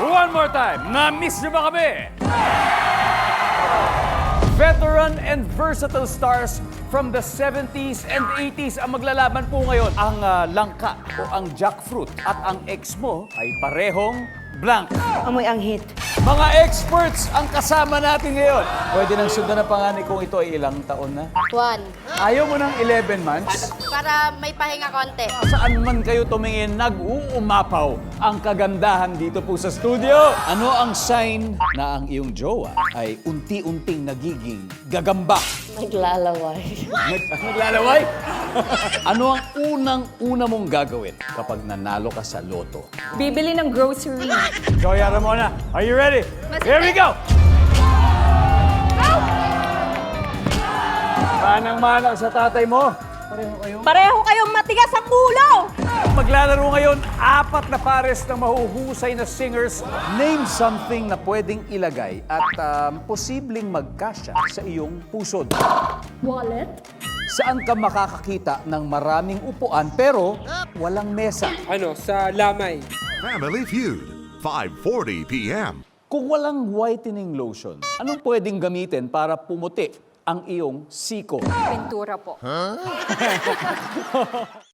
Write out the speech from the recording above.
One more time. Na-miss niyo ba kami? Veteran and versatile stars from the 70s and 80s ang maglalaban po ngayon. Ang langka o ang jackfruit at ang ex mo ay parehong blank. Amoy ang hit. Mga experts ang kasama natin ngayon. Pwede nang sundan ang panganay kung ito ay ilang taon na. 1. Ayaw mo ng 11 months? Para may pahinga konti. Saan man kayo tumingin, nag-uumapaw ang kagandahan dito po sa studio. Ano ang sign na ang iyong jowa ay unti-unting nagiging gagamba? Naglalaway. Naglalaway? Ano ang unang-una mong gagawin kapag nanalo ka sa loto? Bibili ng grocery. Joya Ramona, are you ready? Here we go! Manang-manang sa tatay mo. Pareho kayong matigas ang ulo! Maglalaro ngayon, 4 na pares ng mahuhusay na singers. Name something na pwedeng ilagay at posibleng magkasya sa iyong pusod. Wallet? Saan ka makakakita ng maraming upuan pero walang mesa? Sa Lamay. Family Feud, 5:40 p.m. Kung walang whitening lotion, anong pwedeng gamitin para pumuti ang iyong siko? Pintura po.